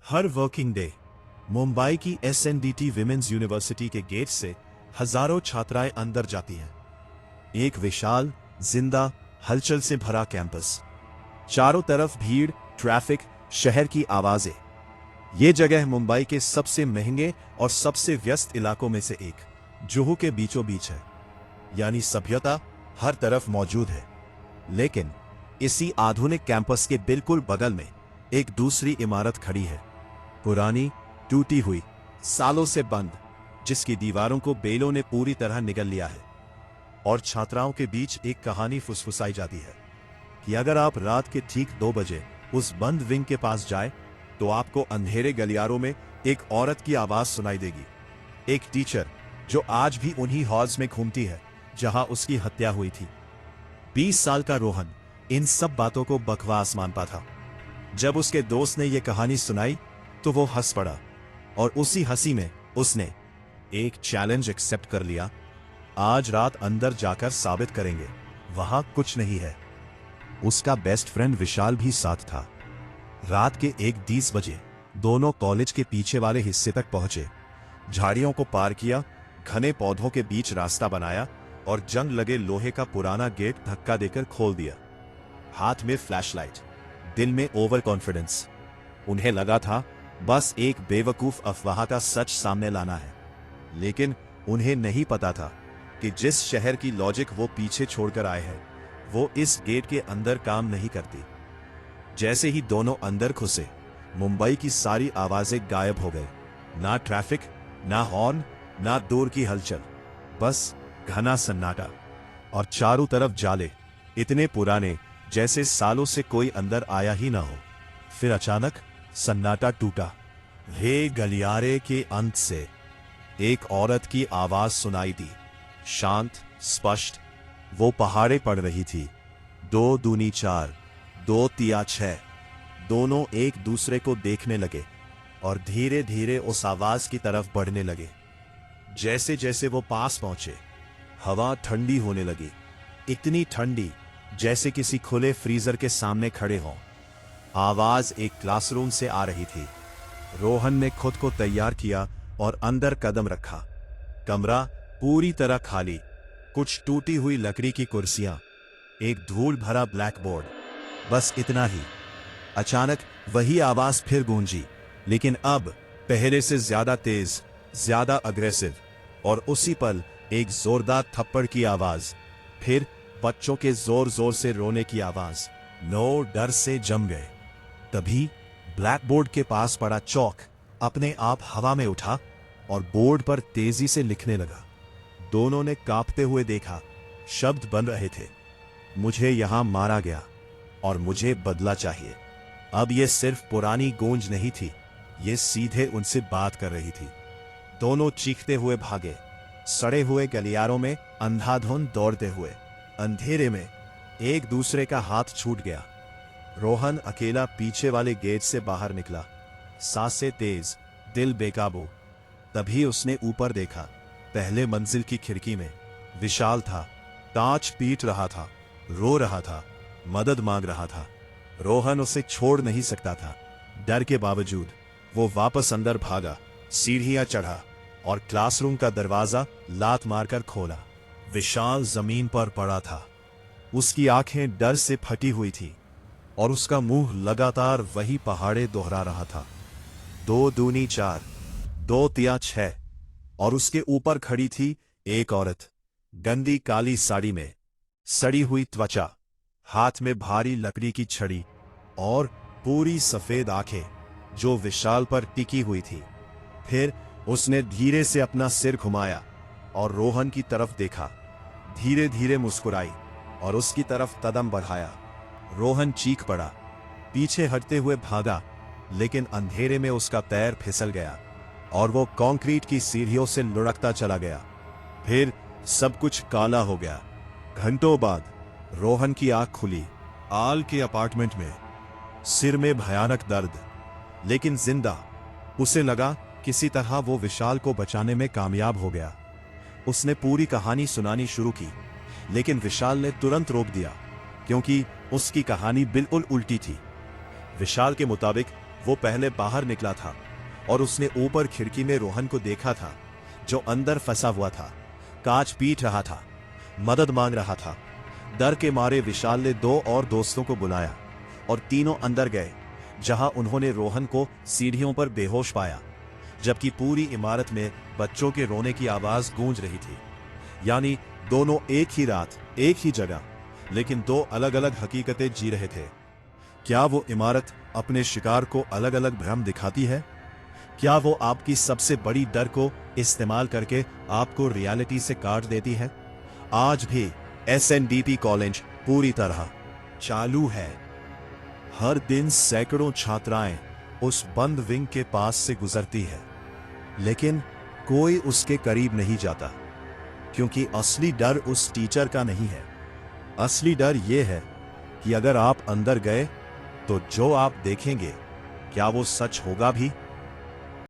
हर working day Mumbai की SNDT women's university के gate से हजारों छात्राएं अंदर जाती हैं। एक विशाल, जिंदा, हलचल से भरा कैंपस। चारों तरफ भीड़, ट्रैफिक, शहर की आवाजें। ये जगह मुंबई के सबसे महंगे और सबसे व्यस्त इलाकों में से एक, जुहू के बीचों बीच है। यानी सभ्यता हर तरफ मौजूद है। लेकिन इसी आधुनिक कैंपस के बिल्कुल बगल में एक दूसरी इमारत खड़ी है। पुरानी, टूटी हुई, सालों से बंद, जिसकी दीवारों को बेलों ने पूरी तरह निगल लिया है। और छात्राओं के बीच एक कहानी फुसफुसाई जाती है कि अगर आप रात के ठीक 2 बजे उस बंद विंग के पास जाए तो आपको अंधेरे गलियारों में एक औरत की आवाज सुनाई देगी। एक टीचर जो आज भी उन्हीं हॉल्स में घूमती है जहां उसकी हत्या हुई थी। 20 साल का रोहन इन सब बातों को बकवास मानता था। जब उसके दोस्त ने यह कहानी सुनाई तो वो हंस पड़ा, और उसी हंसी में उसने एक चैलेंज एक्सेप्ट कर लिया। आज रात अंदर जाकर साबित करेंगे वहां कुछ नहीं है। उसका बेस्ट फ्रेंड विशाल भी साथ था। रात के 1:30 बजे दोनों कॉलेज के पीछे वाले हिस्से तक पहुंचे। झाड़ियों को पार किया, घने पौधों के बीच रास्ता बनाया और जंग लगे लोहे का पुराना गेट धक्का देकर खोल दिया। हाथ में फ्लैशलाइट, दिल में ओवर कॉन्फिडेंस। उन्हें लगा था बस एक बेवकूफ अफवाह का सच सामने लाना है। लेकिन उन्हें नहीं पता था कि जिस शहर की लॉजिक वो पीछे छोड़कर आए हैं वो इस गेट के अंदर काम नहीं करती। जैसे ही दोनों अंदर घुसे, मुंबई की सारी आवाजें गायब हो गए। ना ट्रैफिक, ना हॉर्न, ना दूर की हलचल, बस घना सन्नाटा। और चारों तरफ जाले, इतने पुराने जैसे सालों से कोई अंदर आया ही ना हो। फिर अचानक सन्नाटा टूटा। हे गलियारे के अंत से एक औरत की आवाज सुनाई दी, शांत, स्पष्ट। वो पहाड़े पड़ रही थी। 2 दूनी 4, 2 तिया 6। दोनों एक दूसरे को देखने लगे और धीरे धीरे उस आवाज की तरफ बढ़ने लगे। जैसे जैसे वो पास पहुंचे, हवा ठंडी होने लगी। इतनी ठंडी जैसे किसी खुले फ्रीजर के सामने खड़े हों। आवाज एक क्लासरूम से आ रही थी। रोहन ने खुद को तैयार किया और अंदर कदम रखा। कमरा पूरी तरह खाली, कुछ टूटी हुई लकड़ी की कुर्सियां, एक धूल भरा ब्लैक बोर्ड, बस इतना ही। अचानक वही आवाज फिर गूंजी, लेकिन अब पहले से ज्यादा तेज, ज्यादा अग्रेसिव। और उसी पल एक जोरदार थप्पड़ की आवाज, फिर बच्चों के जोर जोर से रोने की आवाज। नो डर से जम गए। तभी ब्लैक बोर्ड के पास पड़ा चौक अपने आप हवा में उठा और बोर्ड पर तेजी से लिखने लगा। दोनों ने कांपते हुए देखा। शब्द बन रहे थे, मुझे यहां मारा गया और मुझे बदला चाहिए। अब यह सिर्फ पुरानी गूंज नहीं थी, यह सीधे उनसे बात कर रही थी। दोनों चीखते हुए भागे, सड़े हुए गलियारों में अंधाधुंध दौड़ते हुए। अंधेरे में एक दूसरे का हाथ छूट गया। रोहन अकेला पीछे वाले गेट से बाहर निकला, सांसें तेज, दिल बेकाबू। तभी उसने ऊपर देखा। पहले मंजिल की खिड़की में विशाल था। ताज पीट रहा था, रो रहा था, मदद मांग रहा था। रोहन उसे छोड़ नहीं सकता था। डर के बावजूद वो वापस अंदर भागा, सीढ़ियां चढ़ा और क्लासरूम का दरवाजा लात मारकर खोला। विशाल जमीन पर पड़ा था। उसकी आंखें डर से फटी हुई थी और उसका मुंह लगातार वही पहाड़े दोहरा रहा था। 2 दूनी 4, 2 तिया 6। और उसके ऊपर खड़ी थी एक औरत, गंदी काली साड़ी में, सड़ी हुई त्वचा, हाथ में भारी लकड़ी की छड़ी और पूरी सफेद आंखें जो विशाल पर टिकी हुई थी। फिर उसने धीरे से अपना सिर घुमाया और रोहन की तरफ देखा। धीरे धीरे मुस्कुराई और उसकी तरफ कदम बढ़ाया। रोहन चीख पड़ा, पीछे हटते हुए भागा, लेकिन अंधेरे में उसका पैर फिसल गया और वो कंक्रीट की सीढ़ियों से लुढ़कता चला गया। फिर सब कुछ काला हो गया। घंटों बाद रोहन की आंख खुली। आल के अपार्टमेंट में, सिर में भयानक दर्द, लेकिन जिंदा। उसे लगा किसी तरह वो विशाल को बचाने में कामयाब हो गया। उसने पूरी कहानी सुनानी शुरू की, लेकिन विशाल ने तुरंत रोक दिया, क्योंकि उसकी कहानी बिल्कुल उल्टी थी। विशाल के मुताबिक वो पहले बाहर निकला था और उसने ऊपर खिड़की में रोहन को देखा था, जो अंदर फंसा हुआ था, कांच पीट रहा था, मदद मांग रहा था। डर के मारे विशाल ने 2 और दोस्तों को बुलाया और तीनों अंदर गए, जहां उन्होंने रोहन को सीढ़ियों पर बेहोश पाया, जबकि पूरी इमारत में बच्चों के रोने की आवाज गूंज रही थी। यानी दोनों एक ही रात, एक ही जगह, लेकिन 2 अलग अलग हकीकतें जी रहे थे। क्या वो इमारत अपने शिकार को अलग अलग भ्रम दिखाती है? क्या वो आपकी सबसे बड़ी डर को इस्तेमाल करके आपको रियलिटी से काट देती है? आज भी एसएनडीटी कॉलेज पूरी तरह चालू है। हर दिन सैकड़ों छात्राएं उस बंद विंग के पास से गुजरती है, लेकिन कोई उसके करीब नहीं जाता, क्योंकि असली डर उस टीचर का नहीं है। असली डर यह है कि अगर आप अंदर गए तो जो आप देखेंगे, क्या वो सच होगा भी?